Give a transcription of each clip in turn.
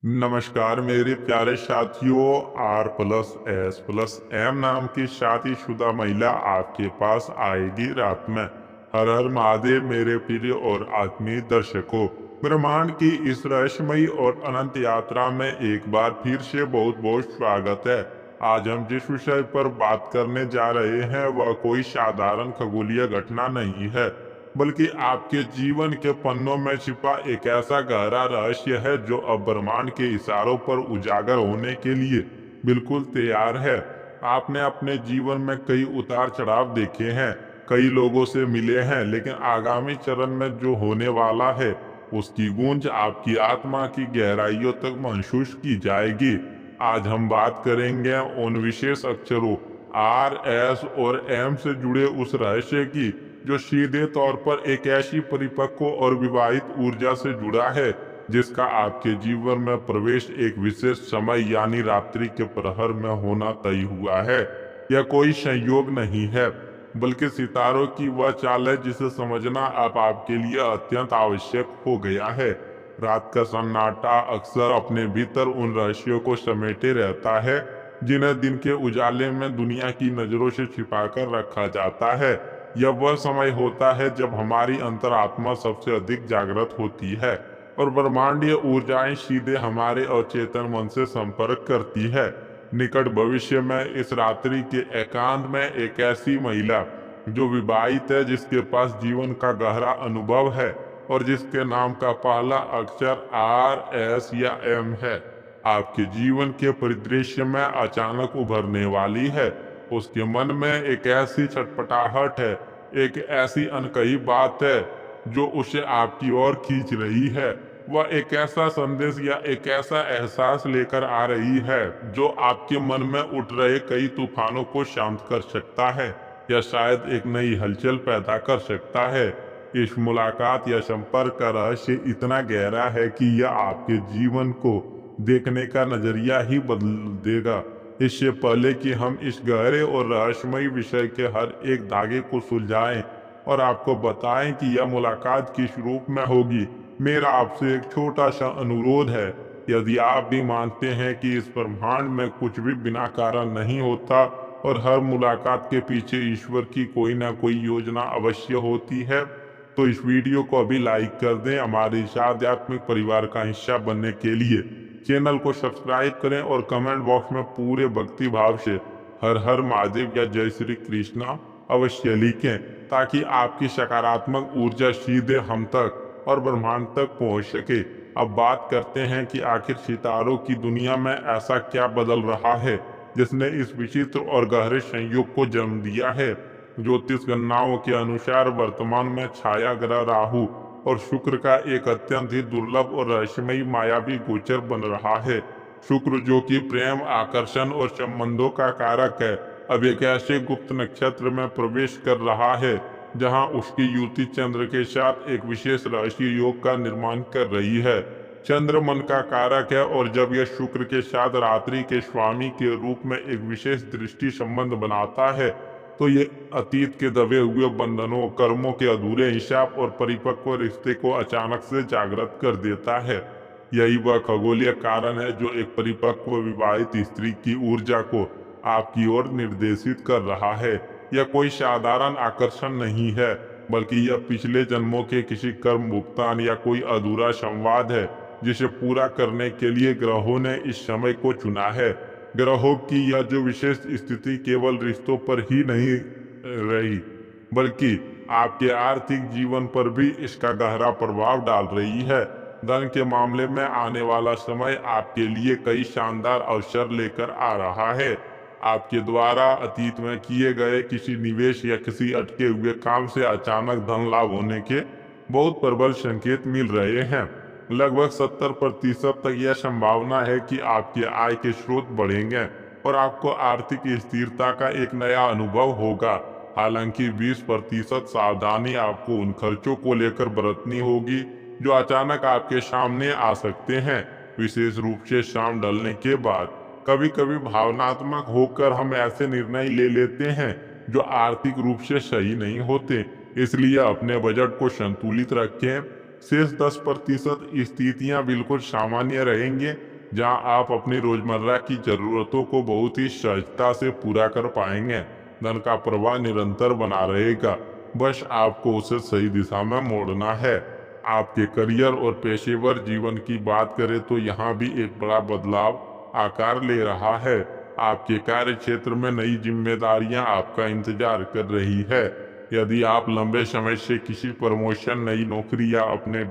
नमस्कार मेरे प्यारे साथियों। R plus S plus M नाम की शादीशुदा महिला आपके पास आएगी रात में। हर हर महादेव मेरे प्रिय और आत्मीय दर्शकों, ब्रह्मांड की इस रहस्यमयी और अनंत यात्रा में एक बार फिर से बहुत बहुत स्वागत है। आज हम जिस विषय पर बात करने जा रहे हैं वह कोई साधारण खगोलीय घटना नहीं है, बल्कि आपके जीवन के पन्नों में छिपा एक ऐसा गहरा रहस्य है जो अब ब्रह्मांड के इशारों पर उजागर होने के लिए बिल्कुल तैयार है। आपने अपने जीवन में कई उतार चढ़ाव देखे हैं, कई लोगों से मिले हैं, लेकिन आगामी चरण में जो होने वाला है उसकी गूंज आपकी आत्मा की गहराइयों तक महसूस की जाएगी। आज हम बात करेंगे उन विशेष अक्षरों आर, एस और एम से जुड़े उस रहस्य की जो सीधे तौर पर एक ऐसी परिपक्व और विवाहित ऊर्जा से जुड़ा है जिसका आपके जीवन में प्रवेश एक विशेष समय यानी रात्रि के प्रहर में होना तय हुआ है। यह कोई संयोग नहीं है, बल्कि सितारों की वह चाल है जिसे समझना अब आपके लिए अत्यंत आवश्यक हो गया है। रात का सन्नाटा अक्सर अपने भीतर उन रहस्यों को समेटे रहता है जिन्हें दिन के उजाले में दुनिया की नजरों से छिपाकर रखा जाता है। यह वह समय होता है जब हमारी अंतरात्मा सबसे अधिक जागृत होती है और ब्रह्मांडीय ऊर्जाएं सीधे हमारे अचेतन मन से संपर्क करती है। निकट भविष्य में इस रात्रि के एकांत में एक ऐसी महिला जो विवाहित है, जिसके पास जीवन का गहरा अनुभव है और जिसके नाम का पहला अक्षर आर, एस या एम है, आपके जीवन के परिदृश्य में अचानक उभरने वाली है। उसके मन में एक ऐसी छटपटाहट है, एक ऐसी अनकही बात है जो उसे आपकी ओर खींच रही है। वह एक ऐसा संदेश या एक ऐसा एहसास लेकर आ रही है जो आपके मन में उठ रहे कई तूफानों को शांत कर सकता है या शायद एक नई हलचल पैदा कर सकता है। इस मुलाकात या संपर्क का रहस्य इतना गहरा है कि यह आपके जीवन को देखने का नजरिया ही बदल देगा। इससे पहले कि हम इस गहरे और रहस्यमयी विषय के हर एक धागे को सुलझाएं और आपको बताएं कि यह मुलाकात किस रूप में होगी, मेरा आपसे एक छोटा सा अनुरोध है। यदि आप भी मानते हैं कि इस ब्रह्मांड में कुछ भी बिना कारण नहीं होता और हर मुलाकात के पीछे ईश्वर की कोई ना कोई योजना अवश्य होती है, तो इस वीडियो को अभी लाइक कर दें। हमारे इस आध्यात्मिक परिवार का हिस्सा बनने के लिए चैनल को सब्सक्राइब करें और कमेंट बॉक्स में पूरे भक्ति भाव से हर हर महादेव या जय श्री कृष्णा अवश्य लिखें, ताकि आपकी सकारात्मक ऊर्जा सीधे हम तक और ब्रह्मांड तक पहुंच सके। अब बात करते हैं कि आखिर सितारों की दुनिया में ऐसा क्या बदल रहा है जिसने इस विचित्र और गहरे संयोग को जन्म दिया है। ज्योतिष गणनाओं के अनुसार वर्तमान में छाया ग्रह राहु और शुक्र का एक अत्यंत ही दुर्लभ और रहस्यमयी मायावी गोचर बन रहा है। शुक्र, जो कि प्रेम, आकर्षण और संबंधों का कारक है, अब एक ऐसे गुप्त नक्षत्र में प्रवेश कर रहा है जहां उसकी युति चंद्र के साथ एक विशेष राशि योग का निर्माण कर रही है। चंद्र मन का कारक है और जब यह शुक्र के साथ रात्रि के स्वामी के रूप में एक विशेष दृष्टि संबंध बनाता है, तो ये अतीत के दबे हुए बंधनों, कर्मों के अधूरे हिसाब और परिपक्व रिश्ते को अचानक से जागृत कर देता है। यही वह खगोलीय कारण है जो एक परिपक्व विवाहित स्त्री की ऊर्जा को आपकी ओर निर्देशित कर रहा है। यह कोई साधारण आकर्षण नहीं है, बल्कि यह पिछले जन्मों के किसी कर्म भुगतान या कोई अधूरा संवाद है जिसे पूरा करने के लिए ग्रहों ने इस समय को चुना है। ग्रहों की यह जो विशेष स्थिति केवल रिश्तों पर ही नहीं रही, बल्कि आपके आर्थिक जीवन पर भी इसका गहरा प्रभाव डाल रही है। धन के मामले में आने वाला समय आपके लिए कई शानदार अवसर लेकर आ रहा है। आपके द्वारा अतीत में किए गए किसी निवेश या किसी अटके हुए काम से अचानक धन लाभ होने के बहुत प्रबल संकेत मिल रहे हैं। लगभग 70% तक यह संभावना है कि आपके आय के स्रोत बढ़ेंगे और आपको आर्थिक स्थिरता का एक नया अनुभव होगा। हालांकि 20% सावधानी आपको उन खर्चों को लेकर बरतनी होगी जो अचानक आपके सामने आ सकते हैं, विशेष रूप से शाम ढलने के बाद। कभी कभी भावनात्मक होकर हम ऐसे निर्णय ले लेते हैं जो आर्थिक रूप से सही नहीं होते, इसलिए अपने बजट को संतुलित रखें। शेष 10% स्थितियां बिल्कुल सामान्य रहेंगे, जहां आप अपनी रोजमर्रा की जरूरतों को बहुत ही सहजता से पूरा कर पाएंगे। धन का प्रवाह निरंतर बना रहेगा, बस आपको उसे सही दिशा में मोड़ना है। आपके करियर और पेशेवर जीवन की बात करें तो यहाँ भी एक बड़ा बदलाव आकार ले रहा है। आपके कार्य क्षेत्र में नई जिम्मेदारियां आपका इंतजार कर रही है। यदि आप लंबे समय से किसी प्रमोशन, नई नौकरी या अपने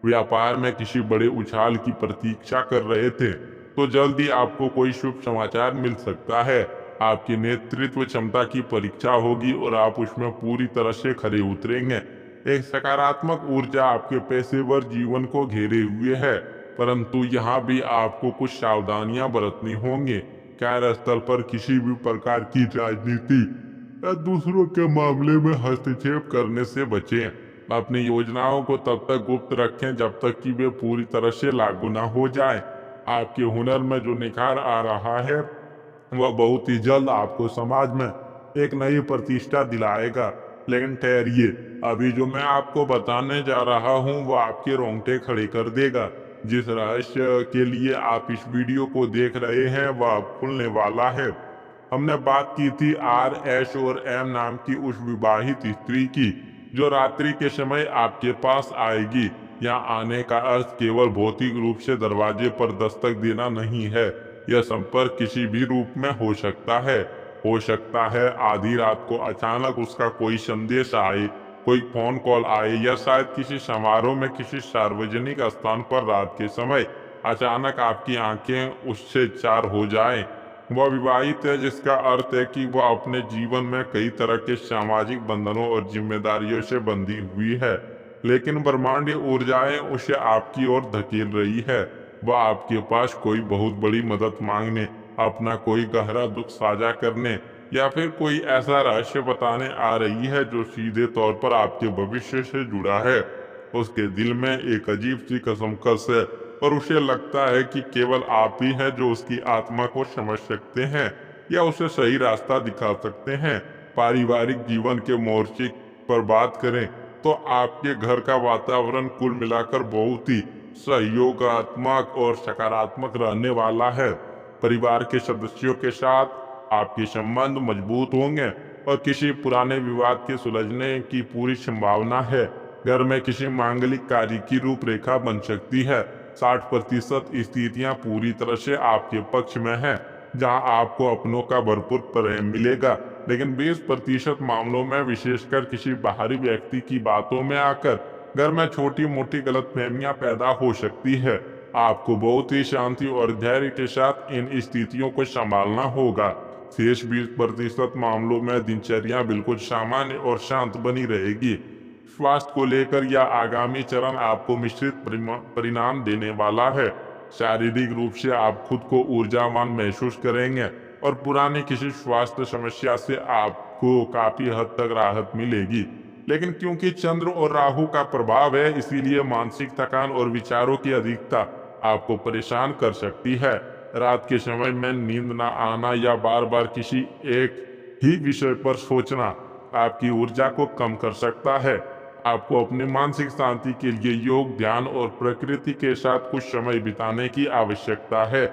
व्यापार में किसी बड़े उछाल की प्रतीक्षा कर रहे थे, तो जल्द ही आपको कोई शुभ समाचार मिल सकता है। आपकी नेतृत्व क्षमता की परीक्षा होगी और आप उसमें पूरी तरह से खरे उतरेंगे। एक सकारात्मक ऊर्जा आपके पेशेवर जीवन को घेरे हुए है, परंतु यहाँ भी आपको कुछ सावधानियां बरतनी होंगी। कार्यस्थल पर किसी भी प्रकार की राजनीति या दूसरों के मामले में हस्तक्षेप करने से बचें। अपनी योजनाओं को तब तक गुप्त रखें जब तक कि वे पूरी तरह से लागू ना हो जाए। आपके हुनर में जो निखार आ रहा है वह बहुत ही जल्द आपको समाज में एक नई प्रतिष्ठा दिलाएगा। लेकिन ठहरिए, अभी जो मैं आपको बताने जा रहा हूँ वह आपके रोंगटे खड़े कर देगा। जिस रहस्य के लिए आप इस वीडियो को देख रहे हैं वह अब खुलने वाला है। हमने बात की थी आर, एस और एम नाम की उस विवाहित स्त्री की, जो रात्रि के समय आपके पास आएगी। यहाँ आने का अर्थ केवल भौतिक रूप से दरवाजे पर दस्तक देना नहीं है। यह संपर्क किसी भी रूप में हो सकता है। आधी रात को अचानक उसका कोई संदेश आए, कोई फोन कॉल आए, या शायद किसी समारोह में किसी सार्वजनिक स्थान पर रात के समय अचानक आपकी आंखें उससे चार हो जाएं। वह विवाहित है, जिसका अर्थ है कि वह अपने जीवन में कई तरह के सामाजिक बंधनों और जिम्मेदारियों से बंधी हुई है, लेकिन ब्रह्मांडीय ऊर्जाएं उसे आपकी ओर धकेल रही है। वह आपके पास कोई बहुत बड़ी मदद मांगने, अपना कोई गहरा दुख साझा करने या फिर कोई ऐसा रहस्य बताने आ रही है जो सीधे तौर पर आपके भविष्य से जुड़ा है। उसके दिल में एक अजीब सी कसमकस है और उसे लगता है कि केवल आप ही हैं जो उसकी आत्मा को समझ सकते हैं या उसे सही रास्ता दिखा सकते हैं। पारिवारिक जीवन के मोर्चे पर बात करें तो आपके घर का वातावरण कुल मिलाकर बहुत ही सहयोगात्मक और सकारात्मक रहने वाला है। परिवार के सदस्यों के साथ आपके संबंध मजबूत होंगे और किसी पुराने विवाद के सुलझने की पूरी संभावना है। घर में किसी मांगलिक कार्य की रूपरेखा बन सकती है। 60% स्थितियां पूरी तरह से आपके पक्ष में हैं, जहां आपको अपनों का भरपूर प्रेम मिलेगा। लेकिन 20% मामलों में, विशेषकर किसी बाहरी व्यक्ति की बातों में आकर, घर में छोटी मोटी गलतफहमियां पैदा हो सकती है। आपको बहुत ही शांति और धैर्य के साथ इन स्थितियों को संभालना होगा। शेष 20% मामलों में दिनचर्या बिल्कुल सामान्य और शांत बनी रहेगी। स्वास्थ्य को लेकर यह आगामी चरण आपको मिश्रित परिणाम देने वाला है। शारीरिक रूप से आप खुद को ऊर्जावान महसूस करेंगे और पुरानी किसी स्वास्थ्य समस्या से आपको काफी हद तक राहत मिलेगी। लेकिन क्योंकि चंद्र और राहु का प्रभाव है, इसीलिए मानसिक थकान और विचारों की अधिकता आपको परेशान कर सकती है। रात के समय में नींद न आना या बार बार किसी एक ही विषय पर सोचना आपकी ऊर्जा को कम कर सकता है। आपको अपनी मानसिक शांति के लिए योग, ध्यान और प्रकृति के साथ कुछ समय बिताने की आवश्यकता है।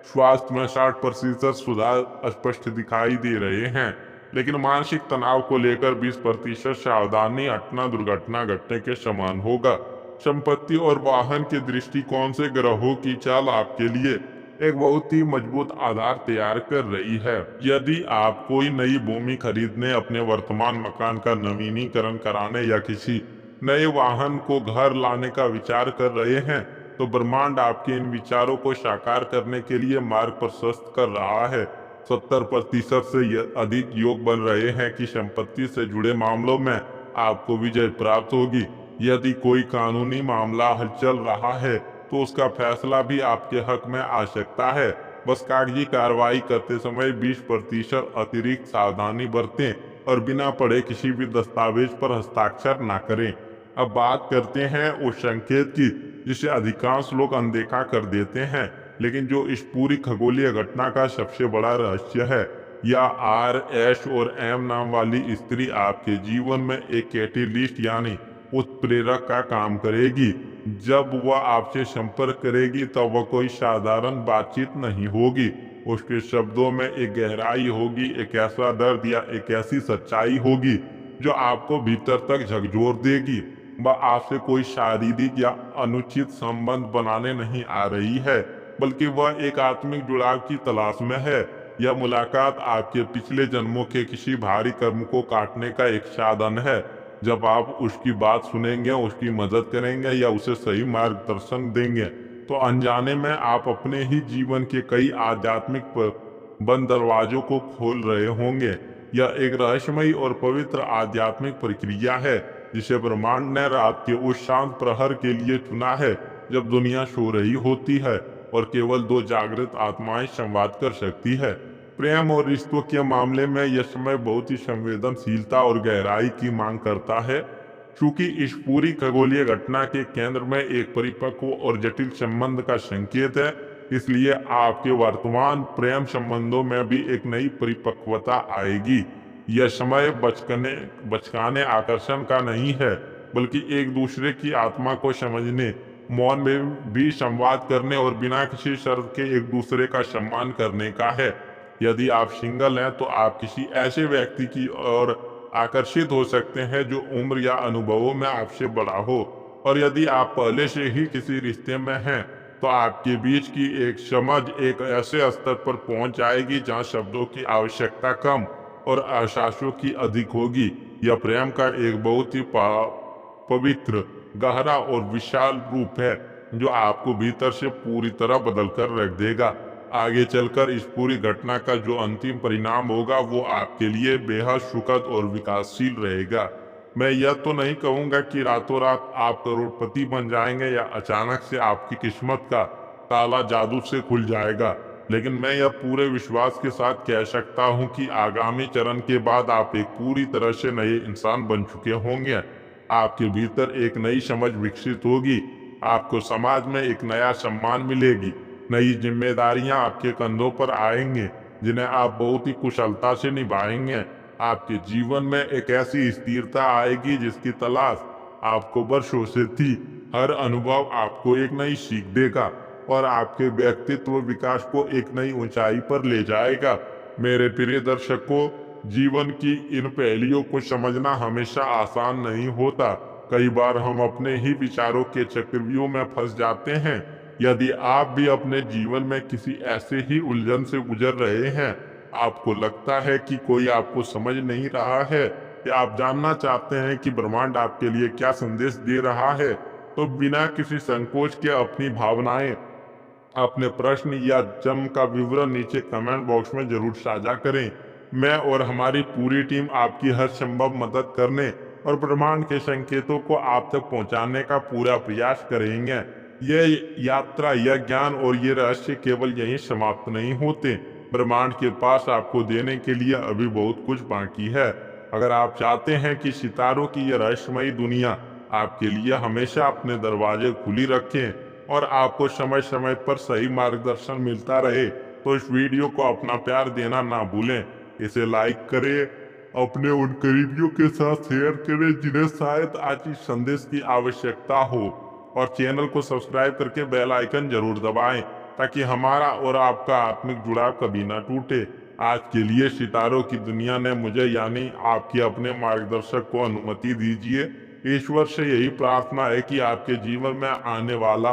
स्वास्थ्य में 60% सुधार स्पष्ट दिखाई दे रहे हैं, लेकिन मानसिक तनाव को लेकर 20% सावधानी हटना दुर्घटना घटने के समान होगा। संपत्ति और वाहन के दृष्टिकोण से ग्रहों की चाल आपके लिए एक बहुत ही मजबूत आधार तैयार कर रही है। यदि आप कोई नई भूमि खरीदने, अपने वर्तमान मकान का नवीनीकरण कराने या किसी नए वाहन को घर लाने का विचार कर रहे हैं, तो ब्रह्मांड आपके इन विचारों को साकार करने के लिए मार्ग प्रशस्त कर रहा है। 70% से अधिक योग बन रहे हैं कि संपत्ति से जुड़े मामलों में आपको विजय प्राप्त होगी। यदि कोई कानूनी मामला हल चल रहा है तो उसका फैसला भी आपके हक में आ सकता है। बस कागजी कार्रवाई करते समय 20% अतिरिक्त सावधानी बरतें और बिना पढ़े किसी भी दस्तावेज पर हस्ताक्षर न करें। अब बात करते हैं उस संकेत की जिसे अधिकांश लोग अनदेखा कर देते हैं, लेकिन जो इस पूरी खगोलीय घटना का सबसे बड़ा रहस्य है। या आर, एस और एम नाम वाली स्त्री आपके जीवन में एक कैटेलिस्ट यानी उत्प्रेरक का काम करेगी। जब वह आपसे संपर्क करेगी तब वह कोई साधारण बातचीत नहीं होगी। उसके शब्दों में एक गहराई होगी, एक ऐसा दर्द या एक ऐसी सच्चाई होगी जो आपको भीतर तक झकझोर देगी। वह आपसे कोई शारीरिक या अनुचित संबंध बनाने नहीं आ रही है, बल्कि वह एक आत्मिक जुड़ाव की तलाश में है। यह मुलाकात आपके पिछले जन्मों के किसी भारी कर्म को काटने का एक साधन है। जब आप उसकी बात सुनेंगे, उसकी मदद करेंगे या उसे सही मार्गदर्शन देंगे, तो अनजाने में आप अपने ही जीवन के कई आध्यात्मिक बंद दरवाजों को खोल रहे होंगे। यह एक रहस्यमयी और पवित्र आध्यात्मिक प्रक्रिया है जिसे ब्रह्मांड ने रात के उस शांत प्रहर के लिए चुना है जब दुनिया सो रही होती है और केवल दो जागृत आत्माएं संवाद कर सकती है। प्रेम और रिश्तों के मामले में यह समय बहुत ही संवेदनशीलता और गहराई की मांग करता है। चूंकि इस पूरी खगोलीय घटना के केंद्र में एक परिपक्व और जटिल संबंध का संकेत है, इसलिए आपके वर्तमान प्रेम संबंधों में भी एक नई परिपक्वता आएगी। यह समय बचकाने आकर्षण का नहीं है, बल्कि एक दूसरे की आत्मा को समझने, मौन में भी संवाद करने और बिना किसी शर्त के एक दूसरे का सम्मान करने का है। यदि आप सिंगल हैं तो आप किसी ऐसे व्यक्ति की ओर आकर्षित हो सकते हैं जो उम्र या अनुभवों में आपसे बड़ा हो, और यदि आप पहले से ही किसी रिश्ते में हैं तो आपके बीच की एक समझ एक ऐसे स्तर पर पहुंच जाएगी जहां शब्दों की आवश्यकता कम और एहसासों की अधिक होगी। यह प्रेम का एक बहुत ही पवित्र, गहरा और विशाल रूप है जो आपको भीतर से पूरी तरह बदल कर रख देगा। आगे चलकर इस पूरी घटना का जो अंतिम परिणाम होगा वो आपके लिए बेहद सुखद और विकासशील रहेगा। मैं यह तो नहीं कहूँगा कि रातों रात आप करोड़पति बन जाएंगे या अचानक से आपकी किस्मत का ताला जादू से खुल जाएगा, लेकिन मैं यह पूरे विश्वास के साथ कह सकता हूँ कि आगामी चरण के बाद आप एक पूरी तरह से नए इंसान बन चुके होंगे। आपके भीतर एक नई समझ विकसित होगी, आपको समाज में एक नया सम्मान मिलेगी, नई जिम्मेदारियां आपके कंधों पर आएंगे जिन्हें आप बहुत ही कुशलता से निभाएंगे। आपके जीवन में एक ऐसी स्थिरता आएगी जिसकी तलाश आपको वर्षों से थी। हर अनुभव आपको एक नई सीख देगा और आपके व्यक्तित्व विकास को एक नई ऊंचाई पर ले जाएगा। मेरे प्रिय दर्शकों, जीवन की इन पहेलियों को समझना हमेशा आसान नहीं होता। कई बार हम अपने ही विचारों के चक्रव्यूह में फंस जाते हैं। यदि आप भी अपने जीवन में किसी ऐसे ही उलझन से गुजर रहे हैं, आपको लगता है कि कोई आपको समझ नहीं रहा है, या आप जानना चाहते हैं कि ब्रह्मांड आपके लिए क्या संदेश दे रहा है, तो बिना किसी संकोच के अपनी भावनाएं, अपने प्रश्न या जन्म का विवरण नीचे कमेंट बॉक्स में जरूर साझा करें। मैं और हमारी पूरी टीम आपकी हर संभव मदद करने और ब्रह्मांड के संकेतों को आप तक पहुंचाने का पूरा प्रयास करेंगे। यह यात्रा, यह ज्ञान और ये रहस्य केवल यहीं समाप्त नहीं होते। ब्रह्मांड के पास आपको देने के लिए अभी बहुत कुछ बाकी है। अगर आप चाहते हैं कि सितारों की यह रहस्यमयी दुनिया आपके लिए हमेशा अपने दरवाजे खुली रखें और आपको समय समय पर सही मार्गदर्शन मिलता रहे, तो इस वीडियो को अपना प्यार देना ना भूलें। इसे लाइक करें, अपने उन करीबियों के साथ शेयर करें जिन्हें शायद आज इस संदेश की आवश्यकता हो, और चैनल को सब्सक्राइब करके बेल आइकन जरूर दबाएं ताकि हमारा और आपका आत्मिक जुड़ाव कभी ना टूटे। आज के लिए सितारों की दुनिया ने मुझे यानी आपके अपने मार्गदर्शक को अनुमति दीजिए। ईश्वर से यही प्रार्थना है कि आपके जीवन में आने वाला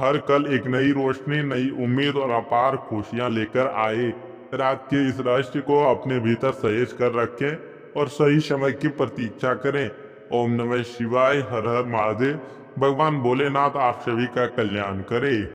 हर कल एक नई रोशनी, नई उम्मीद और अपार खुशियां लेकर आए। रात के इस रहस्य को अपने भीतर सहेज कर रखें और सही समय की प्रतीक्षा करें। ओम नमः शिवाय, हर हर महादेव। भगवान भोलेनाथ आप सभी का कल्याण करे।